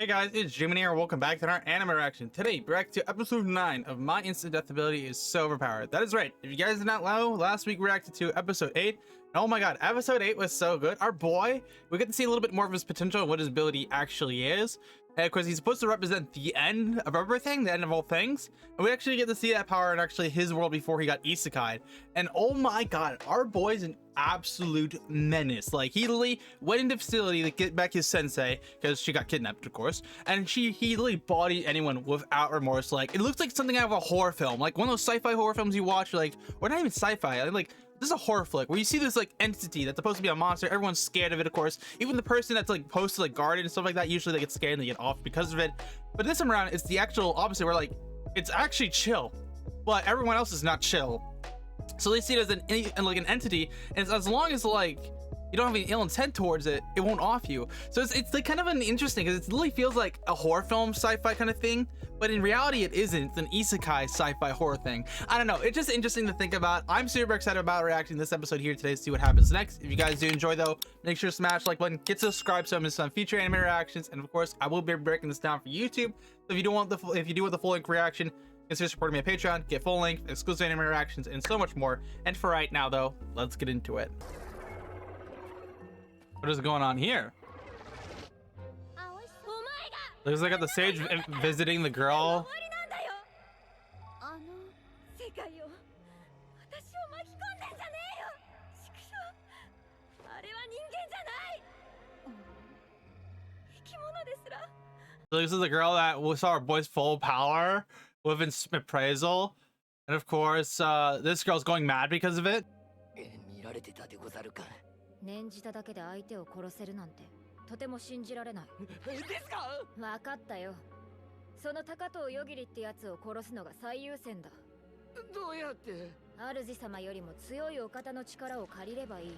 Hey guys, it's GMAN here. Welcome back to our anime reaction. Today, we're back to episode 9 of My Instant Death Ability is So Overpowered. That is right. If you guys did not know, last week we reacted to episode 8. And oh my god, episode 8 was so good. Our boy, we get to see a little bit more of his potential and what his ability actually is. And of course, he's supposed to represent the end of everything, the end of all things. And we actually get to see that power in actually his world before he got isekai'd. And oh my god, our boy's an absolute menace. Like, he literally went into facility to get back his sensei, because she got kidnapped, of course. And he literally bodied anyone without remorse. Like, it looks like something out of a horror film. Like, one of those sci-fi horror films you watch, like, or not even sci-fi, like, this is a horror flick where you see this like entity that's supposed to be a monster. Everyone's scared of it, of course. Even the person that's like supposed to like guard it and stuff like that, usually they get scared and they get off because of it. But this time around, it's the actual opposite, where like it's actually chill, but everyone else is not chill. So they see it as an entity, and as long as like you don't have any ill intent towards it, it won't off you. So it's like kind of an interesting, because it literally feels like a horror film sci-fi kind of thing, but in reality it isn't. It's an isekai sci-fi horror thing. I don't know, it's just interesting to think about. I'm super excited about reacting to this episode here today to see what happens next. If you guys do enjoy though, make sure to smash the like button, get subscribed so I miss some future anime reactions, and of course I will be breaking this down for YouTube. So if you do want the full length reaction, consider supporting me on Patreon, get full length, exclusive anime reactions, and so much more. And for right now though, let's get into it. What is going on here? Looks like I got the sage visiting the girl. So this is the girl that we saw our boy's full power with appraisal, and of course this girl's going mad because of it. 念じただけで相手を殺せるなんてとても信じられない。ですか？分かったよ。その高藤よぎりってやつを殺すのが最優先だ。どうやって？主様よりも強いお方の力を借りればいい。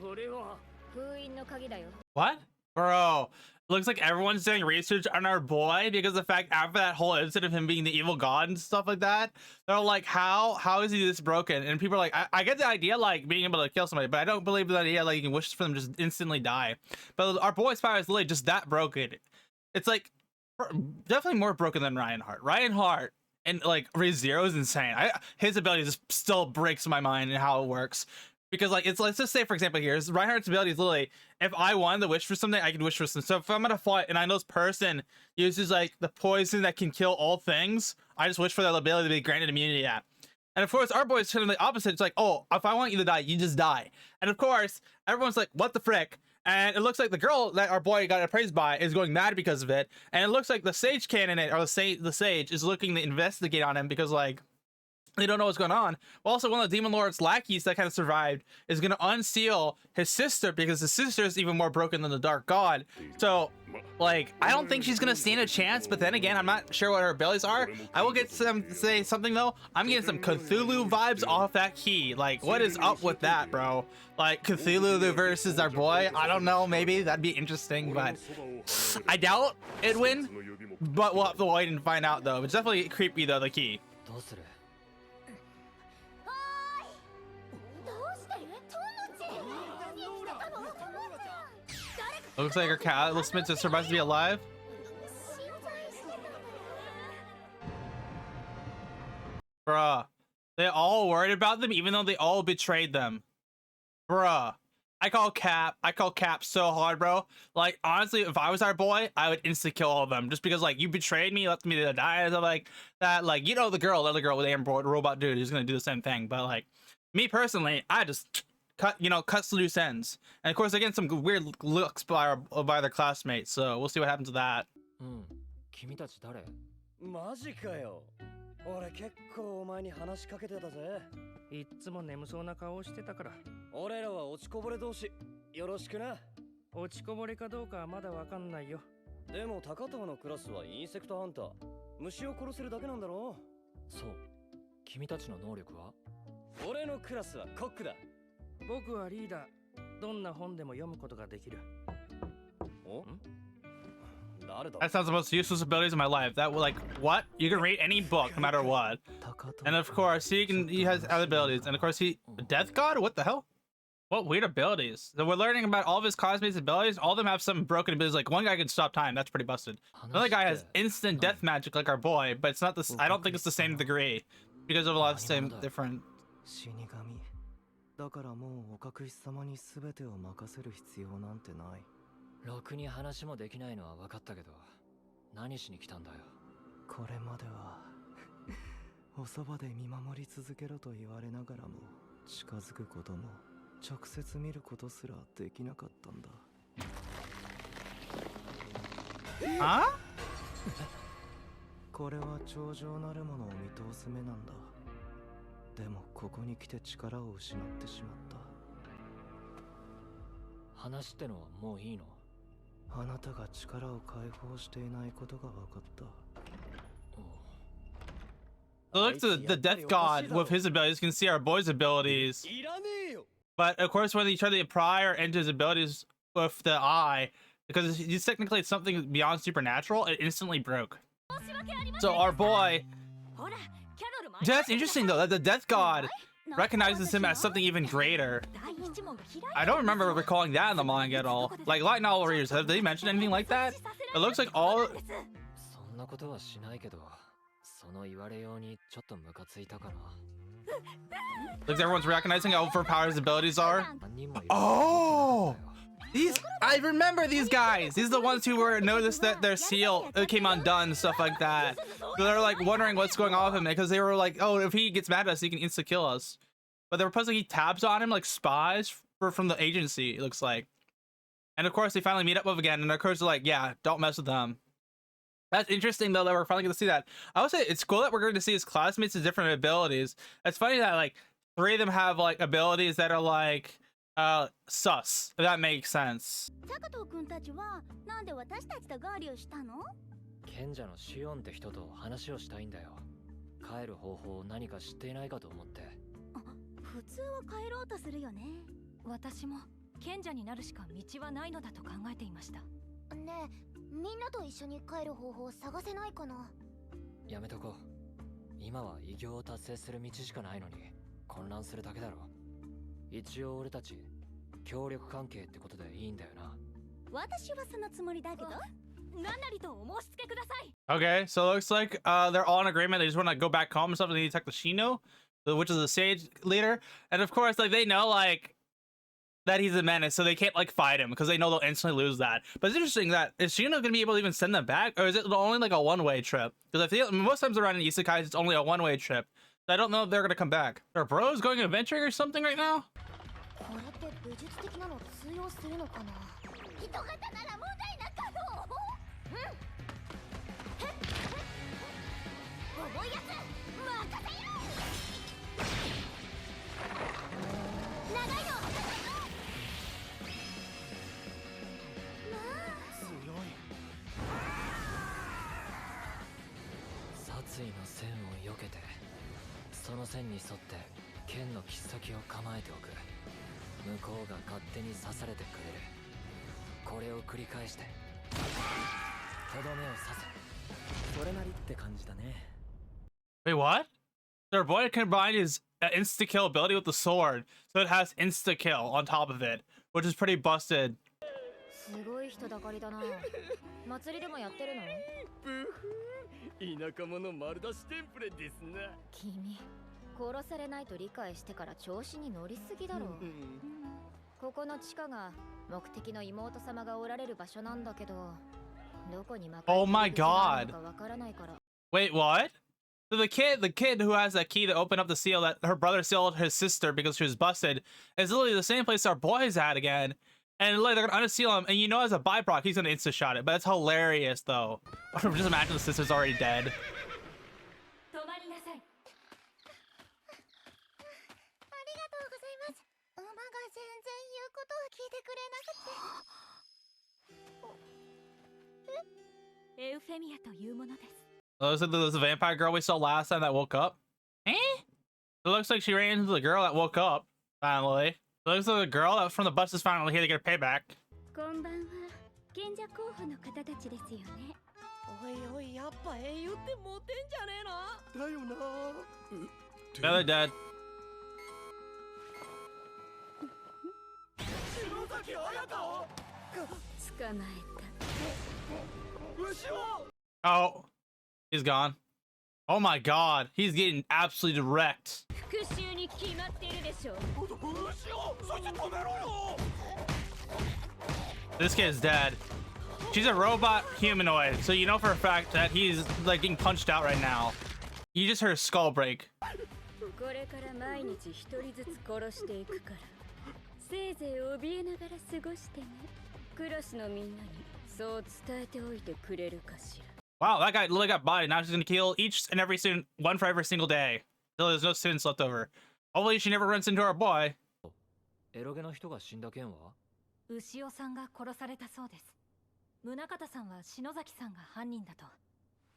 それは封印の鍵だよ。What? Bro, looks like everyone's doing research on our boy because the fact after that whole incident of him being the evil god and stuff like that, they're like, how is he this broken? And people are like, I get the idea like being able to kill somebody, but I don't believe the idea like you can wish for them to just instantly die. But our boy's power is literally just that broken. It's like definitely more broken than Reinhardt. Reinhardt and like ReZero is insane. His ability just still breaks my mind and how it works. Because like it's, let's just say for example here, Reinhardt's ability is literally, if I wanted to wish for something, I could wish for something. So if I'm gonna fight and I know this person uses like the poison that can kill all things, I just wish for that ability to be granted immunity at. And of course our boy is kind of the opposite. It's like, oh, if I want you to die, you just die. And of course everyone's like, what the frick? And it looks like the girl that our boy got appraised by is going mad because of it. And it looks like the sage candidate, or the sage is looking to investigate on him because like they don't know what's going on. Well, also one of the Demon Lord's lackeys that kind of survived is going to unseal his sister, because his sister is even more broken than the Dark God. So like I don't think she's going to stand a chance, but then again I'm not sure what her abilities are. I will get some say something though. I'm getting some Cthulhu vibes off that key. Like, what is up with that, bro? Like Cthulhu versus our boy, I don't know, maybe that'd be interesting, but I doubt it'd win. But we'll have to wait and find out though. It's definitely creepy though, the key. Looks like our catalyst is surprised to be alive. Bruh. They all worried about them even though they all betrayed them. Bruh. I call cap so hard, bro. Like, honestly, if I was our boy, I would insta kill all of them. Just because, like, you betrayed me, left me to die, and stuff like that. Like, you know the other girl with the robot dude who's gonna do the same thing. But, like, me personally, I just cuts loose ends. And of course, again, some weird looks by their classmates. So we'll see what happens to that. 君たち誰？マジかよ。俺結構お前に話しかけてたぜ。いっつも眠そうな顔してたから。俺らは落ちこぼれ同士。よろしくな。落ちこぼれかどうかはまだわかんないよ。でも高藤のクラスはインセクトハンター。虫を殺せるだけなんだろう。そう。君たちの能力は？俺のクラスはコックだ。僕はリーダー。どんな本でも読むことができる。お？ That sounds the most useless abilities in my life. That like what? You can read any book no matter what. And of course he has other abilities. And of course Death God? What the hell? What weird abilities? So we're learning about all of his classmates' abilities. All of them have some broken abilities. Like one guy can stop time. That's pretty busted. Another guy has instant death magic, like our boy, but it's not this. I don't think it's the same degree because of a lot of same different. 死神だからもうお隠し様に全てを任せる必要なんてない。ろくに話もできないのは分かったけど、何しに来たんだよ。これまではおそばで見守り続けろと言われながらも、近づくことも直接見ることすらできなかったんだ。あ？これは頂上なるものを見通す目なんだ。でもここに来て力を失ってしまった。話ってのはもういいの？あなたが力を解放していないことが分かった。So look to the death god with his abilities. You can see our boy's abilities. But of course, when you try to pry or enter his abilities with the eye, because he's technically something beyond supernatural, it instantly broke. So our boy, that's interesting though, that the death god recognizes him as something even greater. I don't remember recalling that in the manga at all. Like light novel readers, have they mentioned anything like that? It looks like all. Looks everyone's recognizing how overpowered his abilities are. Oh, I remember these guys. These are the ones who were noticed that their seal came undone and stuff like that. So they're like wondering what's going on with him because they were like, oh, if he gets mad at us, he can insta kill us. But they were supposed to keep tabs on him like spies from the agency, it looks like. And of course they finally meet up with again, and of course they're like, yeah, don't mess with them. That's interesting though that we're finally going to see that. I would say it's cool that we're going to see his classmates with different abilities. It's funny that like 3 of them have like abilities that are like sus, if that makes sense. 賢者のシオンって人と話をしたいんだよ。帰る方法を何か知っていないかと思って。普通は帰ろうとするよね。私も賢者になるしか道はないのだと考えていました。ねえ、みんなと一緒に帰る方法を探せないかな。やめとこう。今は偉業を達成する道しかないのに混乱するだけだろ。一応俺たち協力関係ってことでいいんだよな。私はそのつもりだけど。何なりとお申し付けください。 Okay, so it looks like they're all in agreement. They just want to go back home and stuff, and they attack the Shino, which is the sage leader. And of course, like they know like that he's a menace, so they can't like fight him because they know they'll instantly lose that. But it's interesting that is Shino gonna be able to even send them back, or is it only like a one-way trip? Because I feel most times around in isekais it's only a one-way trip. So I don't know if they're gonna come back. Are bros going adventuring or something right now? Wait, what? Their boy combined his insta kill ability with the sword, so it has insta kill on top of it, which is pretty busted. すごい人だかりだな。祭りでもやってるの？田舎者丸出しテンプレですな。君、殺されないと理解してから調子に乗りすぎだろう。ここの地下が目的の妹様がおられる場所なんだけど、どこに魔界の口があるのかわからないから。Wait, what? So the kid who has that key to open up the seal that her brother sealed his sister because she was busted is literally the same place our boy's at again. And like they're gonna unseal him, and you know as a byproduct he's gonna insta shot it. But it's hilarious though. Just imagine the sister's already dead. Oh, looks like there's a vampire girl we saw last time that woke up. Eh? It looks like she ran into the girl that woke up finally. It looks like the girl that from the bus is finally here to get her payback. Yeah, they're dead. Oh, he's gone. Oh my god, he's getting absolutely wrecked. This kid is dead. She's a robot humanoid, so you know for a fact that he's like getting punched out right now. You just heard his skull break. Wow, that guy literally got bodied. Now she's gonna kill each and every student, one for every single day. Till there's no students left over. Hopefully she never runs into our boy. エロゲの人が死んだ件は牛尾さんが殺されたそうです。宗像さんは篠崎さんが犯人だと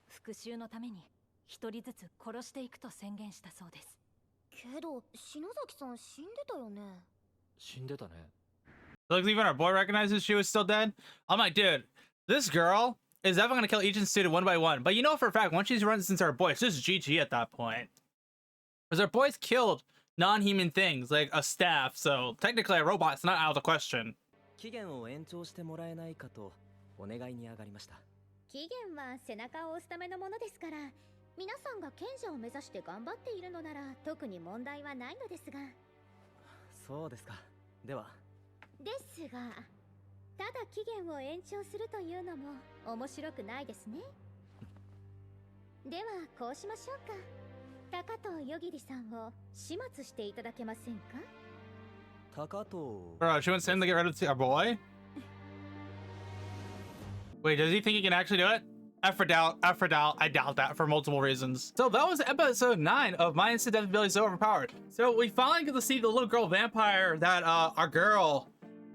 復讐のために一人ずつ殺していくと宣言したそうです。けど篠崎さん死んでたよね。死んでたね。Looks even our boy recognizes she was still dead. I'm like, dude, this girl is definitely gonna kill each student one by one. But you know for a fact, once she runs into our boy, it's just GG at that point. Because our boy's killed non-human things like a staff, so technically a robot's not out of the question. 期限を延長してもらえないかとお願いに上がりました。期限は背中を押すためのものですから、皆さんが賢者を目指して頑張っているのなら特に問題はないのですが。そうですか。では。ですが、ただ期限を延長するというのも面白くないですね。ではこうしましょうか。高藤よぎりさんを始末していただけませんか。高藤。Bro, she wants him to get rid of our boy? Wait, does he think he can actually do it? I doubt. I doubt that for multiple reasons. So that was episode 9 of My Instant Death Ability is Overpowered. So we finally get to see the little girl vampire that our girl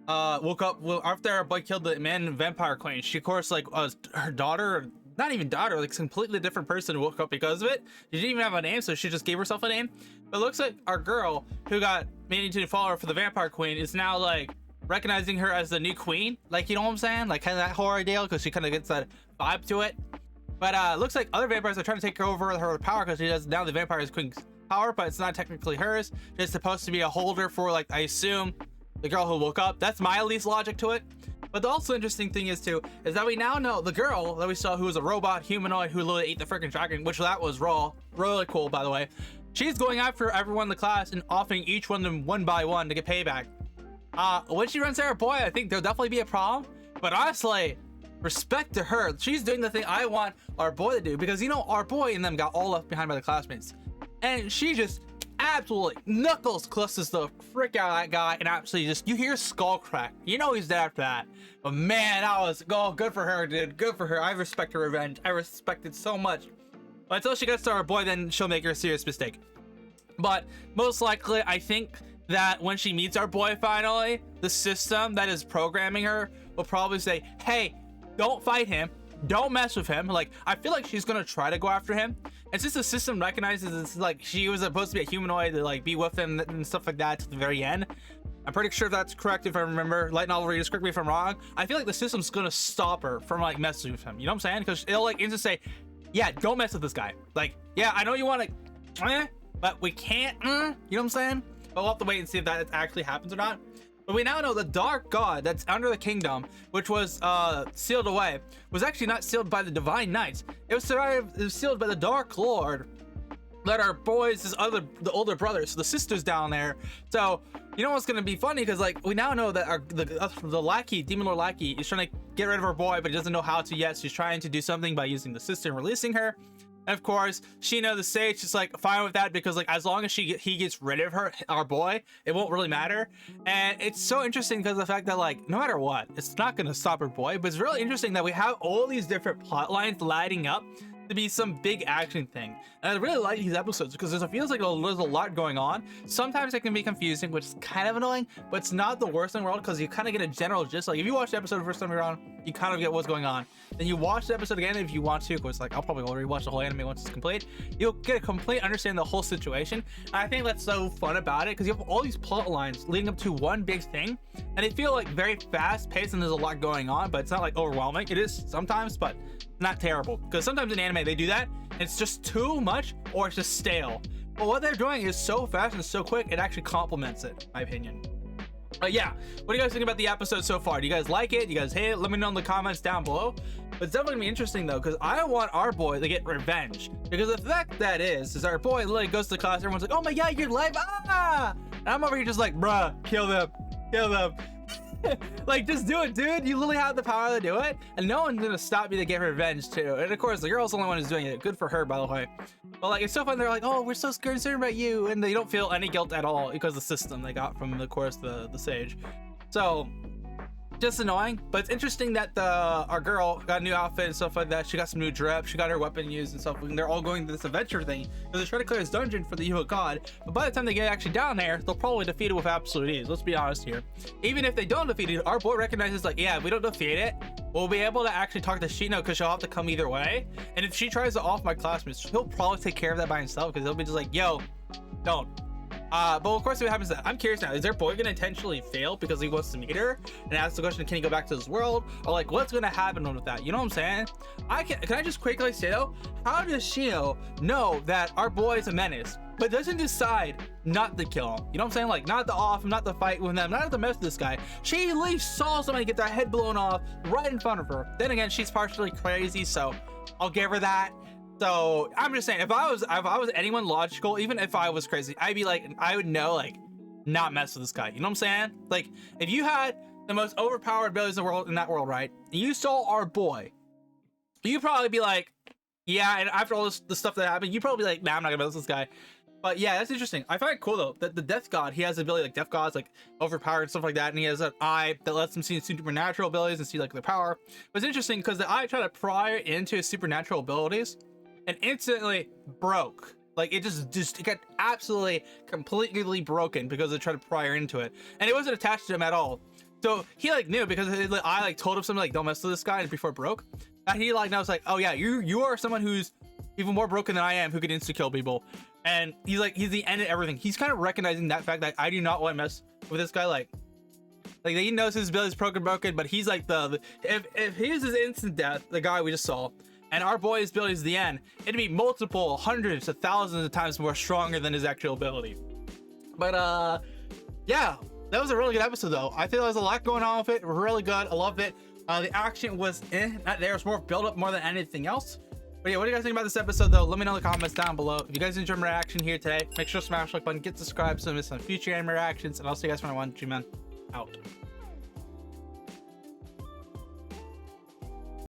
woke up after our boy killed the man vampire queen. She of course like her daughter, not even daughter, like completely different person woke up because of it. She didn't even have a name, so she just gave herself a name. But it looks like our girl who got made into a follower for the vampire queen is now like recognizing her as the new queen, like, you know what I'm saying, like kind of that horror deal, because she kind of gets that vibe to it. But looks like other vampires are trying to take over her power because she does now the vampire is queen's power, but it's not technically hers. It's supposed to be a holder for, like, I assume the girl who woke up. That's my least logic to it. But the also interesting thing is too is that we now know the girl that we saw who was a robot humanoid who literally ate the freaking dragon, which that was really cool, by the way. She's going after everyone in the class and offering each one of them one by one to get payback. When she runs our boy, I think there'll definitely be a problem. But honestly, respect to her. She's doing the thing I want our boy to do, because, you know, our boy and them got all left behind by the classmates. And she just absolutely knuckles clusters the frick out of that guy and absolutely just, you hear skull crack. You know he's dead after that. But man, that was, oh, good for her, dude. Good for her. I respect her revenge. I respect it so much. But until she gets to our boy, then she'll make her a serious mistake. But most likely, I think that when she meets our boy finally, the system that is programming her will probably say, hey, don't fight him, don't mess with him. Like, I feel like she's gonna try to go after him, and since the system recognizes it's like she was supposed to be a humanoid to like be with him and stuff like that to the very end, I'm pretty sure that's correct if I remember. Light novel readers, correct me if I'm wrong. I feel like the system's gonna stop her from like messing with him, you know what I'm saying? Because it'll like just say, yeah, don't mess with this guy. Like, yeah, I know you want to but we can't, you know what I'm saying? But we'll have to wait and see if that actually happens or not. But we now know the dark god that's under the kingdom, which was sealed away, was actually not sealed by the divine knights. It was sealed by the dark lord that our boys, the older brothers, so the sisters down there. So you know what's gonna be funny, because like we now know that the lackey, demon lord lackey, is trying to get rid of her boy, but he doesn't know how to yet. So he's trying to do something by using the sister and releasing her. And of course, Sheena the sage is like fine with that, because like as long as he gets rid of our boy, it won't really matter. And it's so interesting because the fact that like no matter what, it's not gonna stop her boy. But it's really interesting that we have all these different plot lines lighting up to be some big action thing. And I really like these episodes because it feels like there's a lot going on. Sometimes it can be confusing, which is kind of annoying, but it's not the worst in the world because you kind of get a general gist. Like if you watch the episode the first time around, you kind of get what's going on. Then you watch the episode again if you want to, because like I'll probably already watch the whole anime once it's complete. You'll get a complete understanding of the whole situation. And I think that's so fun about it because you have all these plot lines leading up to one big thing, and they feel like very fast paced and there's a lot going on, but it's not like overwhelming. It is sometimes, but not terrible, because sometimes in anime they do that and it's just too much or it's just stale. But what they're doing is so fast and so quick, it actually complements it, in my opinion. Yeah, what do you guys think about the episode so far? Do you guys like it? Do you guys hate it? Let me know in the comments down below. But it's definitely gonna be interesting though, because I want our boy to get revenge. Because the fact that is our boy literally goes to class, everyone's like, oh my god, you're live, ah! And I'm over here just like, bruh, kill them, kill them. Like, just do it, dude. You literally have the power to do it, and no one's gonna stop you to get revenge too. And of course, the girl's the only one who's doing it. Good for her, by the way. But like, it's so fun. They're like, oh, we're so concerned about you, and they don't feel any guilt at all because the system they got from, of course, the sage. So just annoying, but it's interesting that our girl got a new outfit and stuff like that. She got some new drip, she got her weapon used and stuff, and they're all going to this adventure thing because they're trying to clear this dungeon for the evil god. But by the time they get actually down there, they'll probably defeat it with absolute ease. Let's be honest here. Even if they don't defeat it, our boy recognizes like, yeah, if we don't defeat it, we'll be able to actually talk to Shino because she'll have to come either way. And if she tries to off my classmates, he'll probably take care of that by himself because he'll be just like, yo, don't. But of course, what happens is that I'm curious now, is their boy gonna intentionally fail because he wants to meet her and ask the question, can he go back to this world, or like what's gonna happen with that? You know what I'm saying? Can I just quickly say though, how does Shino know that our boy is a menace but doesn't decide not to kill him? You know what I'm saying? Like, not to off him, not to fight with them, not to mess with this guy. She at least saw somebody get their head blown off right in front of her. Then again, she's partially crazy, so I'll give her that. So I'm just saying, if I was anyone logical, even if I was crazy, I'd be like, I would know, like, not mess with this guy. You know what I'm saying? Like, if you had the most overpowered abilities in the world, in that world, right? And you saw our boy, you'd probably be like, yeah. And after all the stuff that happened, you'd probably be like, nah, I'm not gonna mess with this guy. But yeah, that's interesting. I find it cool though that the Death God, he has the ability like Death God's like overpowered and stuff like that, and he has an eye that lets him see supernatural abilities and see like their power. But it's interesting because the eye tried to pry into his supernatural abilities and instantly broke. Like, it it got absolutely completely broken because it tried to pry her into it, and it wasn't attached to him at all. So he like knew because I like told him something like, don't mess with this guy before it broke, and he like knows like, oh yeah, you are someone who's even more broken than I am, who can insta kill people. And he's the end of everything. He's kind of recognizing that fact that I do not want to mess with this guy. Like he knows his ability is broken, but he's like if he uses instant death, the guy we just saw, and our boy's ability is the end, it'd be multiple hundreds of thousands of times more stronger than his actual ability. But yeah, that was a really good episode though. I think there was a lot going on with it. Really good. I loved it. The action was there was more build up more than anything else. But yeah, what do you guys think about this episode though? Let me know in the comments down below. If you guys enjoyed my reaction here today, make sure to smash the like button, get subscribed so you don't miss on future anime reactions, and I'll see you guys when I want. GMAN out.